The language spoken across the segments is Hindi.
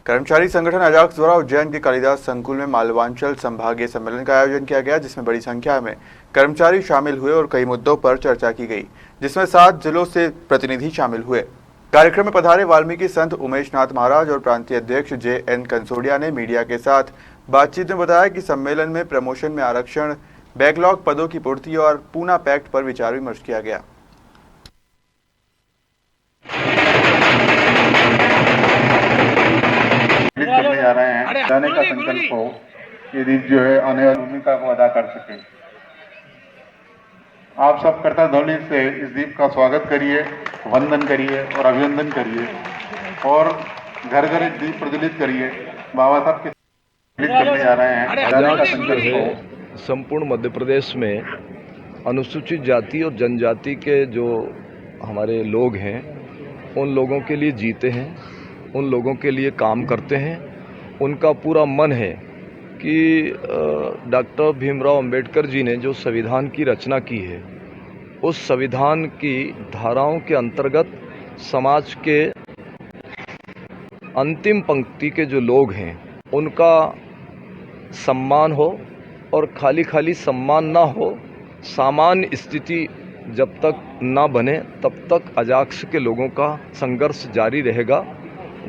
कर्मचारी संगठन अजाक्स द्वारा उज्जैन के कालिदास संकुल में मालवांचल संभागीय सम्मेलन का आयोजन किया गया, जिसमें बड़ी संख्या में कर्मचारी शामिल हुए और कई मुद्दों पर चर्चा की गई, जिसमें 7 जिलों से प्रतिनिधि शामिल हुए। कार्यक्रम में पधारे वाल्मीकि संत उमेश नाथ महाराज और प्रांतीय अध्यक्ष JN कंसोडिया ने मीडिया के साथ बातचीत में बताया कि सम्मेलन में प्रमोशन में आरक्षण, बैकलॉग पदों की पूर्ति और पूना पैक्ट पर विचार विमर्श किया गया। करने जा रहे हैं, जाने का संकल्प हो, ये दीप जो है आने वाली भूमिका को अदा कर सके। आप सब कर्ता ध्वनि से इस दीप का स्वागत करिए, वंदन करिए और अभिनंदन करिए और घर घर एक दीप प्रज्वलित करिए। बाबा साहब के करने जा रहे हैं, जाने का संकल्प हो। संपूर्ण मध्य प्रदेश में अनुसूचित जाति और जनजाति के जो हमारे लोग हैं, उन लोगों के लिए जीते हैं, उन लोगों के लिए काम करते हैं। उनका पूरा मन है कि डॉक्टर भीमराव अंबेडकर जी ने जो संविधान की रचना की है, उस संविधान की धाराओं के अंतर्गत समाज के अंतिम पंक्ति के जो लोग हैं उनका सम्मान हो और खाली सम्मान ना हो, सामान्य स्थिति जब तक ना बने तब तक अजाक्स के लोगों का संघर्ष जारी रहेगा।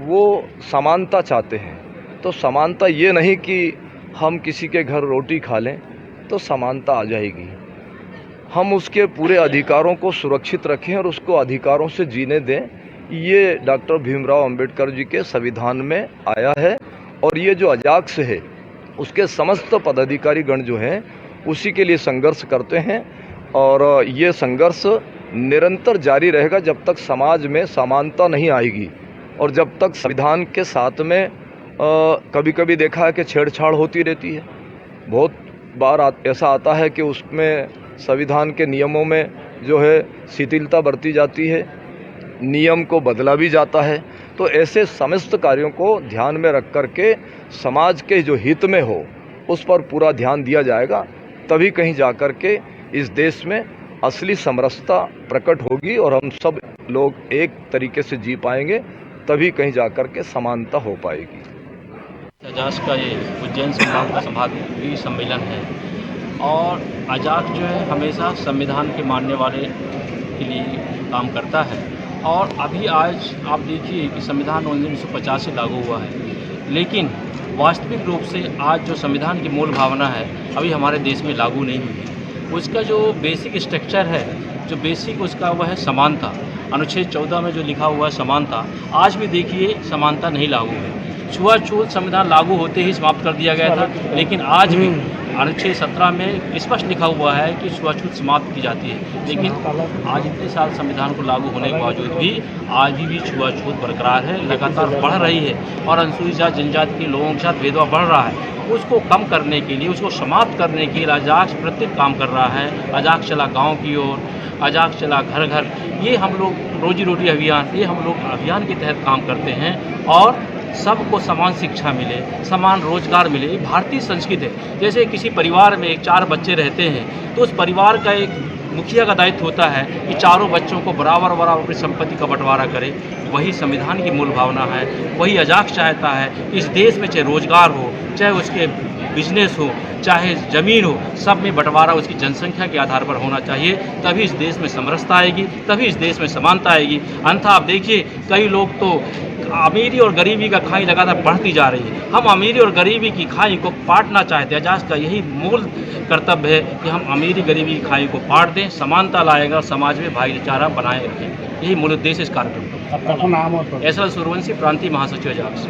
वो समानता चाहते हैं, तो समानता ये नहीं कि हम किसी के घर रोटी खा लें तो समानता आ जाएगी। हम उसके पूरे अधिकारों को सुरक्षित रखें और उसको अधिकारों से जीने दें। ये डॉक्टर भीमराव अंबेडकर जी के संविधान में आया है और ये जो अजाक्स है उसके समस्त पदाधिकारी गण जो हैं उसी के लिए संघर्ष करते हैं और ये संघर्ष निरंतर जारी रहेगा जब तक समाज में समानता नहीं आएगी और जब तक संविधान के साथ में कभी कभी देखा है कि छेड़छाड़ होती रहती है। बहुत बार ऐसा आता है कि उसमें संविधान के नियमों में जो है शिथिलता बरती जाती है, नियम को बदला भी जाता है। तो ऐसे समस्त कार्यों को ध्यान में रख कर के समाज के जो हित में हो उस पर पूरा ध्यान दिया जाएगा, तभी कहीं जा कर के इस देश में असली समरसता प्रकट होगी और हम सब लोग एक तरीके से जी पाएंगे, तभी कहीं जा कर के समानता हो पाएगी। अजाक्स का ये उज्जैन संभाग का संभागीय सम्मेलन है और अजाक्स जो है हमेशा संविधान के मानने वाले के लिए काम करता है। और अभी आज आप देखिए कि संविधान 1950 से लागू हुआ है, लेकिन वास्तविक रूप से आज जो संविधान की मूल भावना है अभी हमारे देश में लागू नहीं हुई है। उसका जो बेसिक स्ट्रक्चर है, जो बेसिक उसका वह है समानता। अनुच्छेद 14 में जो लिखा हुआ है समानता, आज भी देखिए समानता नहीं लागू है। छुआछूत संविधान लागू होते ही समाप्त कर दिया गया था, लेकिन आज भी अनुच्छेद 17 में स्पष्ट लिखा हुआ है कि छुआछूत समाप्त की जाती है। लेकिन आज इतने साल संविधान को लागू होने के बावजूद भी आज भी छुआछूत बरकरार है, लगातार बढ़ रही है और अनुसूचित जाति जनजाति के लोगों के साथ भेदभाव बढ़ रहा है। उसको कम करने के लिए, उसको समाप्त करने के लिए अजाक्स प्रत्येक काम कर रहा है। अजाक्स चला गाँव की ओर, अजाक्स चला घर घर, ये हम लोग रोजी रोटी अभियान, ये हम लोग अभियान के तहत काम करते हैं और सबको समान शिक्षा मिले, समान रोजगार मिले। ये भारतीय संस्कृति है। जैसे किसी परिवार में 4 बच्चे रहते हैं तो उस परिवार का एक मुखिया का दायित्व होता है कि चारों बच्चों को बराबर अपनी संपत्ति का बंटवारा करे। वही संविधान की मूल भावना है, वही अजाक्स चाहता है कि इस देश में चाहे रोजगार हो, चाहे उसके बिजनेस हो, चाहे ज़मीन हो, सब में बंटवारा उसकी जनसंख्या के आधार पर होना चाहिए। तभी इस देश में समरसता आएगी, तभी इस देश में समानता आएगी। अन्यथा आप देखिए कई लोग तो अमीरी और गरीबी का खाई लगातार बढ़ती जा रही है। हम अमीरी और गरीबी की खाई को पाटना चाहते हैं। अजाक्स का यही मूल कर्तव्य है कि हम अमीरी गरीबी की खाई को पाट दें, समानता लाएगा और समाज में भाईचारा बनाए रखें। यही मूल उद्देश्य इस कार्यक्रम का। SL सूर्यवंशी, प्रांतीय महासचिव अजाक्स।